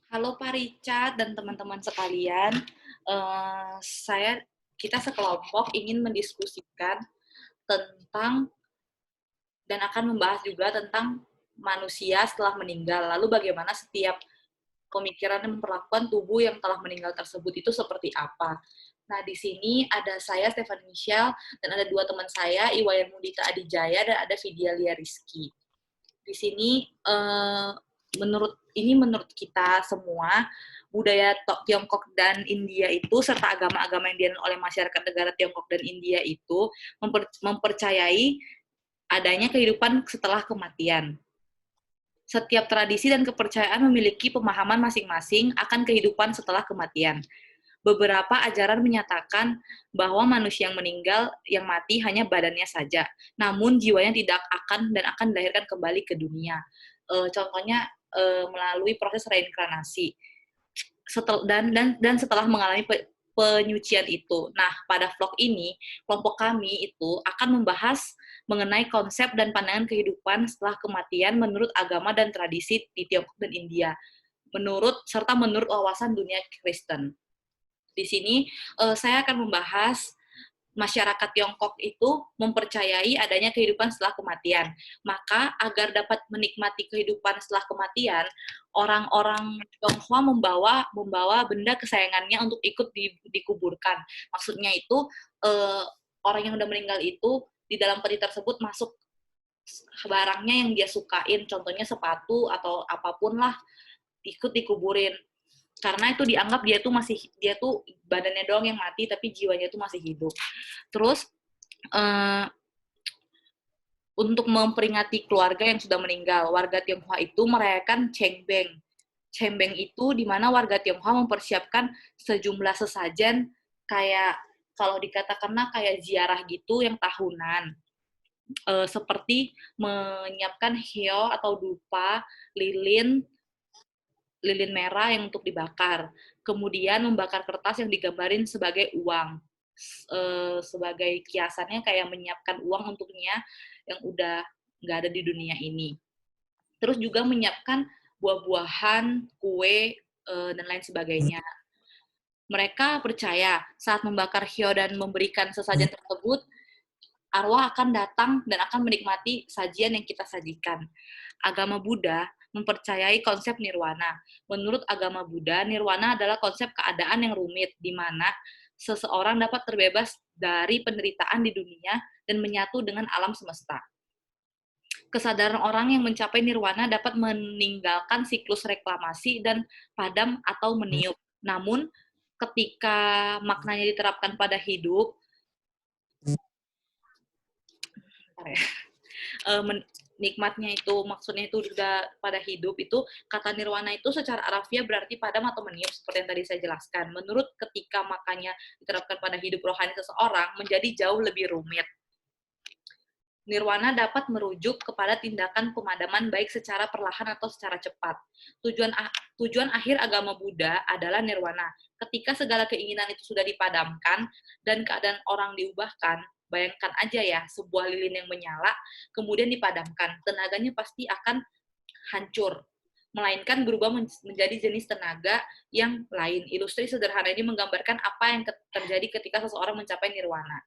Halo Pak Richard dan teman-teman sekalian, Eh, saya kita sekelompok ingin mendiskusikan tentang dan akan membahas juga tentang manusia setelah meninggal. Lalu bagaimana setiap pemikiran dan memperlakukan tubuh yang telah meninggal tersebut itu seperti apa. Nah, di sini ada saya, Stefan Michelle, dan ada dua teman saya, Iwayan Mudita Adijaya, dan ada Vidya Rizky. Di sini menurut kita semua budaya Tiongkok dan India itu serta agama-agama yang dianut oleh masyarakat negara Tiongkok dan India itu mempercayai adanya kehidupan setelah kematian. Setiap tradisi dan kepercayaan memiliki pemahaman masing-masing akan kehidupan setelah kematian. Beberapa ajaran menyatakan bahwa manusia yang meninggal, yang mati hanya badannya saja, namun jiwanya tidak akan dilahirkan kembali ke dunia. Contohnya melalui proses reinkarnasi. Dan setelah mengalami penyucian itu. Nah, pada vlog ini, kelompok kami itu akan membahas mengenai konsep dan pandangan kehidupan setelah kematian menurut agama dan tradisi di Tiongkok dan India, serta menurut wawasan dunia Kristen. Di sini saya akan membahas masyarakat Tiongkok itu mempercayai adanya kehidupan setelah kematian. Maka agar dapat menikmati kehidupan setelah kematian, orang-orang Tionghoa membawa benda kesayangannya untuk ikut dikuburkan. Maksudnya itu orang yang udah meninggal itu di dalam peti tersebut masuk barangnya yang dia sukain, contohnya sepatu atau apapun lah, ikut dikuburin karena itu dianggap dia tuh badannya doang yang mati tapi jiwanya tuh masih hidup. Terus uh, untuk memperingati keluarga yang sudah meninggal, warga Tionghoa itu merayakan Cengbeng. Cengbeng itu di mana warga Tionghoa mempersiapkan sejumlah sesajen kayak kalau dikatakanlah kayak ziarah gitu yang tahunan. Seperti menyiapkan heo atau dupa, lilin merah yang untuk dibakar. Kemudian membakar kertas yang digambarin sebagai uang. Sebagai kiasannya kayak menyiapkan uang untuknya yang udah nggak ada di dunia ini. Terus juga menyiapkan buah-buahan, kue, dan lain sebagainya. Mereka percaya saat membakar hio dan memberikan sesajen tersebut, arwah akan datang dan akan menikmati sajian yang kita sajikan. Agama Buddha mempercayai konsep nirwana. Menurut agama Buddha, nirwana adalah konsep keadaan yang rumit, di mana seseorang dapat terbebas dari penderitaan di dunia dan menyatu dengan alam semesta. Kesadaran orang yang mencapai nirwana dapat meninggalkan siklus reklamasi dan padam atau meniup. Namun, ketika maknanya diterapkan pada hidup, nikmatnya itu maksudnya itu juga pada hidup itu kata nirwana itu secara arafiah berarti padam atau meniup seperti yang tadi saya jelaskan. Menurut ketika makanya diterapkan pada hidup rohani seseorang menjadi jauh lebih rumit. Nirwana dapat merujuk kepada tindakan pemadaman baik secara perlahan atau secara cepat. Tujuan akhir agama Buddha adalah nirwana. Ketika segala keinginan itu sudah dipadamkan dan keadaan orang diubahkan, bayangkan aja ya, sebuah lilin yang menyala, kemudian dipadamkan. Tenaganya pasti akan hancur. Melainkan berubah menjadi jenis tenaga yang lain. Ilustri sederhana ini menggambarkan apa yang terjadi ketika seseorang mencapai nirwana.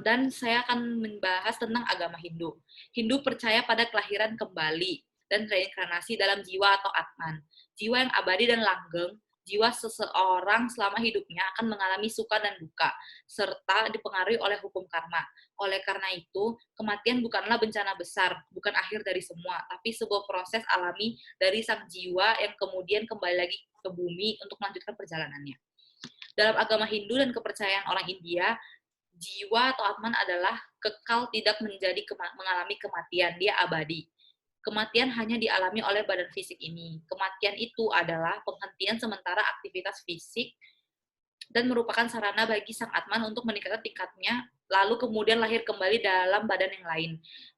Dan saya akan membahas tentang agama Hindu. Hindu percaya pada kelahiran kembali dan reinkarnasi dalam jiwa atau atman. Jiwa yang abadi dan langgeng, jiwa seseorang selama hidupnya akan mengalami suka dan duka, serta dipengaruhi oleh hukum karma. Oleh karena itu, kematian bukanlah bencana besar, bukan akhir dari semua, tapi sebuah proses alami dari sang jiwa yang kemudian kembali lagi ke bumi untuk melanjutkan perjalanannya. Dalam agama Hindu dan kepercayaan orang India, jiwa atau atman adalah kekal, tidak mengalami kematian, dia abadi. Kematian hanya dialami oleh badan fisik ini. Kematian itu adalah penghentian sementara aktivitas fisik dan merupakan sarana bagi sang atman untuk meningkatkan tingkatnya, lalu kemudian lahir kembali dalam badan yang lain.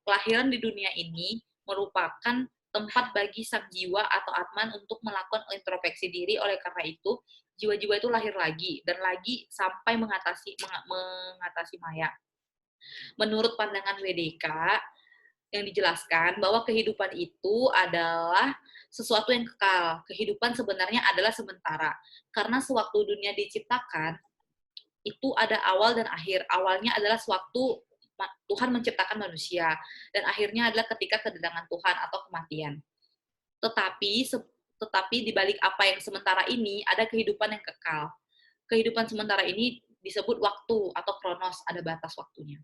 Kelahiran di dunia ini merupakan tempat bagi sang jiwa atau atman untuk melakukan introspeksi diri. Oleh karena itu, jiwa-jiwa itu lahir lagi dan lagi sampai mengatasi maya. Menurut pandangan WDK, yang dijelaskan bahwa kehidupan itu adalah sesuatu yang kekal. Kehidupan sebenarnya adalah sementara. Karena sewaktu dunia diciptakan, itu ada awal dan akhir. Awalnya adalah sewaktu Tuhan menciptakan manusia, dan akhirnya adalah ketika kedatangan Tuhan atau kematian. Tetapi tetapi di balik apa yang sementara ini ada kehidupan yang kekal. Kehidupan sementara ini disebut waktu atau kronos, ada batas waktunya.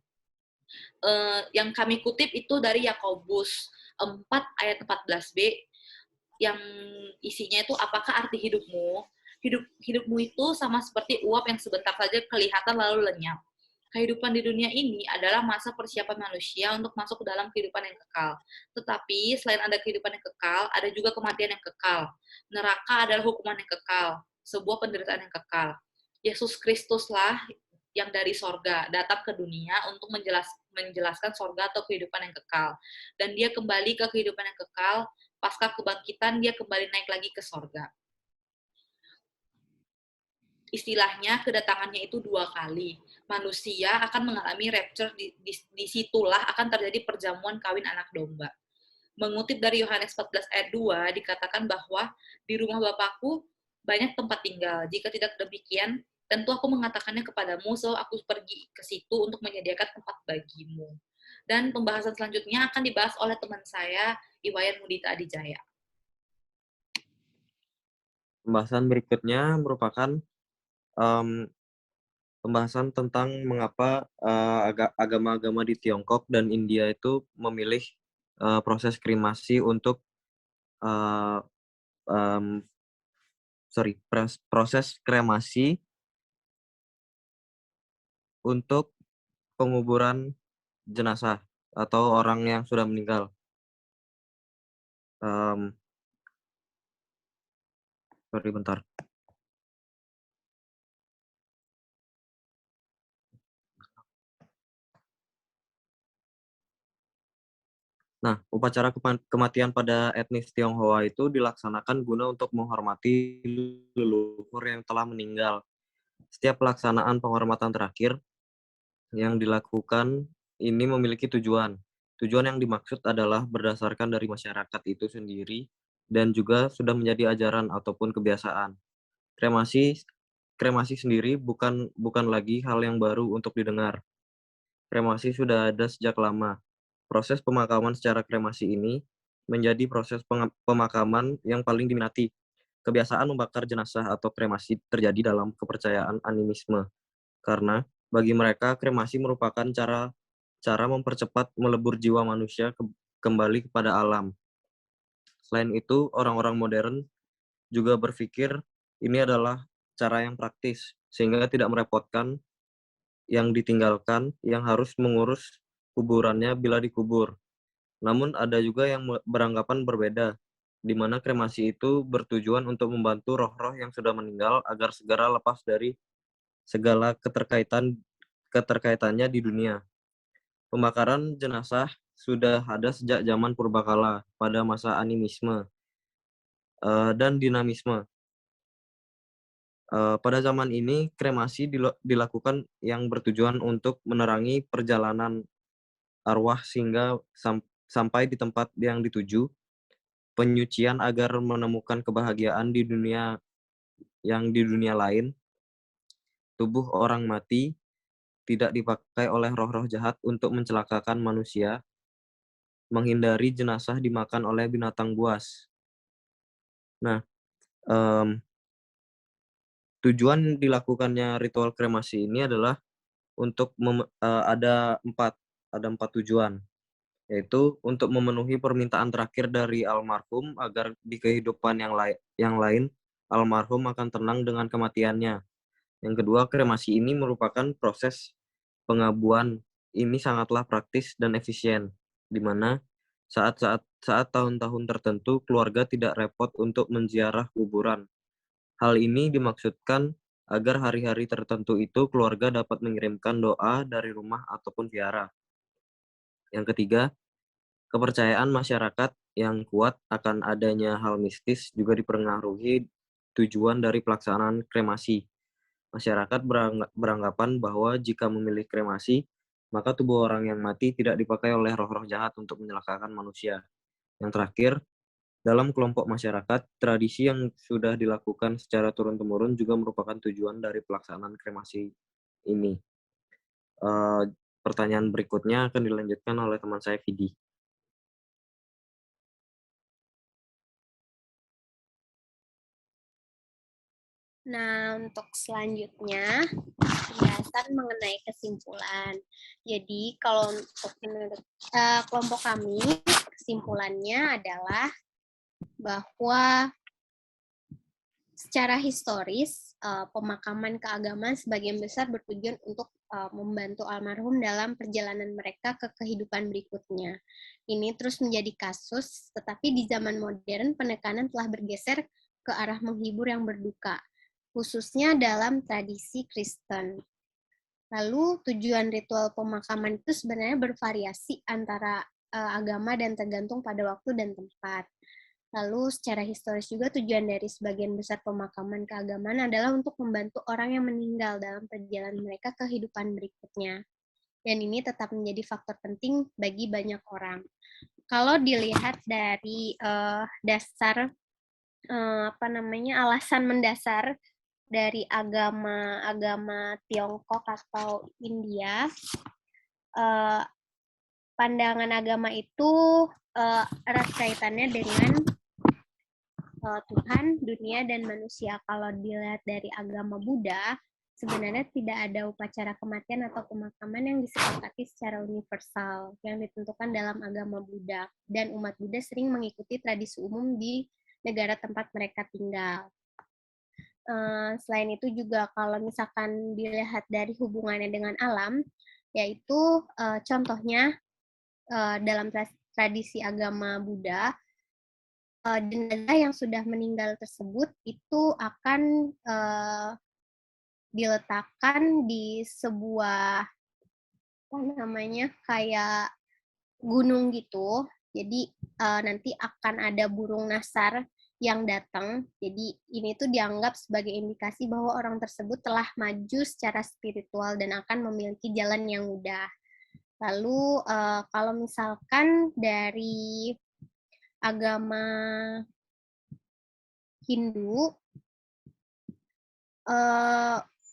Yang kami kutip itu dari Yakobus 4 ayat 14b, yang isinya itu, apakah arti hidupmu? Hidupmu itu sama seperti uap yang sebentar saja kelihatan lalu lenyap. Kehidupan di dunia ini adalah masa persiapan manusia untuk masuk ke dalam kehidupan yang kekal. Tetapi selain ada kehidupan yang kekal, ada juga kematian yang kekal. Neraka adalah hukuman yang kekal, sebuah penderitaan yang kekal. Yesus Kristuslah yang dari sorga datang ke dunia untuk menjelaskan sorga atau kehidupan yang kekal. Dan dia kembali ke kehidupan yang kekal, pasca kebangkitan dia kembali naik lagi ke sorga. Istilahnya kedatangannya itu 2 kali. Manusia akan mengalami rapture, disitulah akan terjadi perjamuan kawin anak domba. Mengutip dari Yohanes 14 ayat 2, dikatakan bahwa di rumah Bapakku banyak tempat tinggal. Jika tidak demikian, tentu aku mengatakannya kepadamu, so aku pergi ke situ untuk menyediakan tempat bagimu. Dan pembahasan selanjutnya akan dibahas oleh teman saya, Iwayan Mudita Adijaya. Pembahasan berikutnya merupakan pembahasan tentang mengapa agama-agama di Tiongkok dan India itu memilih proses kremasi untuk proses kremasi untuk penguburan jenazah atau orang yang sudah meninggal. Sorry, bentar. Nah, upacara kematian pada etnis Tionghoa itu dilaksanakan guna untuk menghormati leluhur yang telah meninggal. Setiap pelaksanaan penghormatan terakhir yang dilakukan ini memiliki tujuan. Tujuan yang dimaksud adalah berdasarkan dari masyarakat itu sendiri dan juga sudah menjadi ajaran ataupun kebiasaan. Kremasi sendiri bukan lagi hal yang baru untuk didengar. Kremasi sudah ada sejak lama. Proses pemakaman secara kremasi ini menjadi proses pemakaman yang paling diminati. Kebiasaan membakar jenazah atau kremasi terjadi dalam kepercayaan animisme, karena bagi mereka kremasi merupakan cara mempercepat melebur jiwa manusia kembali kepada alam. Selain itu, orang-orang modern juga berpikir ini adalah cara yang praktis, sehingga tidak merepotkan yang ditinggalkan yang harus mengurus kuburannya bila dikubur. Namun ada juga yang beranggapan berbeda, di mana kremasi itu bertujuan untuk membantu roh-roh yang sudah meninggal agar segera lepas dari segala keterkaitannya di dunia. Pembakaran jenazah sudah ada sejak zaman purbakala pada masa animisme dan dinamisme. Pada zaman ini, kremasi dilakukan yang bertujuan untuk menerangi perjalanan arwah sehingga sampai di tempat yang dituju, penyucian agar menemukan kebahagiaan di dunia lain, tubuh orang mati tidak dipakai oleh roh-roh jahat untuk mencelakakan manusia, menghindari jenazah dimakan oleh binatang buas. Nah, tujuan dilakukannya ritual kremasi ini adalah untuk ada empat tujuan, yaitu untuk memenuhi permintaan terakhir dari almarhum agar di kehidupan yang lain almarhum akan tenang dengan kematiannya. Yang kedua, kremasi ini merupakan proses pengabuan. Ini sangatlah praktis dan efisien, di mana saat tahun-tahun tertentu keluarga tidak repot untuk menziarah kuburan. Hal ini dimaksudkan agar hari-hari tertentu itu keluarga dapat mengirimkan doa dari rumah ataupun vihara. Yang ketiga, kepercayaan masyarakat yang kuat akan adanya hal mistis juga dipengaruhi tujuan dari pelaksanaan kremasi. Masyarakat beranggapan bahwa jika memilih kremasi, maka tubuh orang yang mati tidak dipakai oleh roh-roh jahat untuk menyelakakan manusia. Yang terakhir, dalam kelompok masyarakat, tradisi yang sudah dilakukan secara turun-temurun juga merupakan tujuan dari pelaksanaan kremasi ini. Eh, Pertanyaan berikutnya akan dilanjutkan oleh teman saya, Vidi. Nah, untuk selanjutnya, penjelasan mengenai kesimpulan. Jadi, kalau untuk menurut kelompok kami, kesimpulannya adalah bahwa secara historis, pemakaman keagamaan sebagian besar bertujuan untuk membantu almarhum dalam perjalanan mereka ke kehidupan berikutnya. Ini terus menjadi kasus, tetapi di zaman modern penekanan telah bergeser ke arah menghibur yang berduka, khususnya dalam tradisi Kristen. Lalu tujuan ritual pemakaman itu sebenarnya bervariasi antara agama dan tergantung pada waktu dan tempat. Lalu secara historis juga tujuan dari sebagian besar pemakaman keagamaan adalah untuk membantu orang yang meninggal dalam perjalanan mereka ke kehidupan berikutnya. Dan ini tetap menjadi faktor penting bagi banyak orang. Kalau dilihat dari dasar alasan mendasar dari agama Tiongkok atau India, pandangan agama itu erat kaitannya dengan Tuhan, dunia, dan manusia. Kalau dilihat dari agama Buddha, sebenarnya tidak ada upacara kematian atau pemakaman yang disepakati secara universal yang ditentukan dalam agama Buddha. Dan umat Buddha sering mengikuti tradisi umum di negara tempat mereka tinggal. Selain itu juga kalau misalkan dilihat dari hubungannya dengan alam, yaitu contohnya dalam tradisi agama Buddha, jenazah yang sudah meninggal tersebut itu akan diletakkan di sebuah kayak gunung gitu. Jadi nanti akan ada burung nasar yang datang. Jadi ini tuh dianggap sebagai indikasi bahwa orang tersebut telah maju secara spiritual dan akan memiliki jalan yang mudah. Lalu kalau misalkan dari agama Hindu,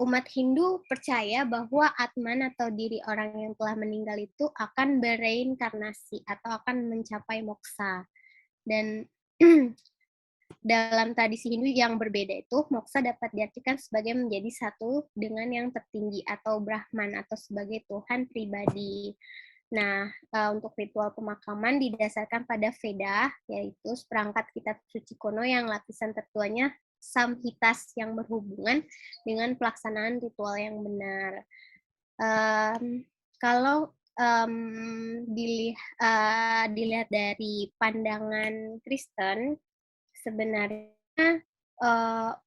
umat Hindu percaya bahwa Atman atau diri orang yang telah meninggal itu akan bereinkarnasi atau akan mencapai moksa. Dan dalam tradisi Hindu yang berbeda itu, moksa dapat diartikan sebagai menjadi satu dengan yang tertinggi atau Brahman atau sebagai Tuhan pribadi. Nah, untuk ritual pemakaman didasarkan pada Veda, yaitu seperangkat kitab suci kuno yang lapisan tertuanya samhitas yang berhubungan dengan pelaksanaan ritual yang benar. Kalau dilihat dari pandangan Kristen, sebenarnya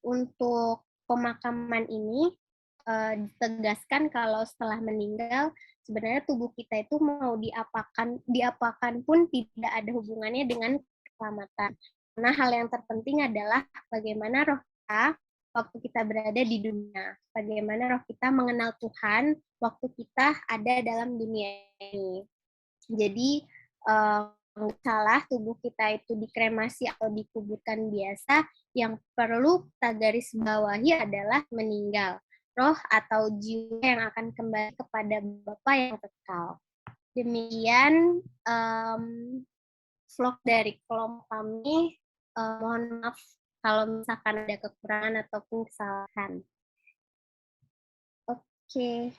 untuk pemakaman ini ditegaskan kalau setelah meninggal sebenarnya tubuh kita itu mau diapakan pun tidak ada hubungannya dengan keselamatan. Karena hal yang terpenting adalah bagaimana roh kita waktu kita berada di dunia, bagaimana roh kita mengenal Tuhan waktu kita ada dalam dunia ini. Jadi salah tubuh kita itu dikremasi atau dikuburkan biasa, yang perlu kita garis bawahi adalah meninggal. Roh atau jiwa yang akan kembali kepada Bapa yang kekal. Demikian vlog dari kelompok kami. Mohon maaf kalau misalkan ada kekurangan ataupun kesalahan. Oke.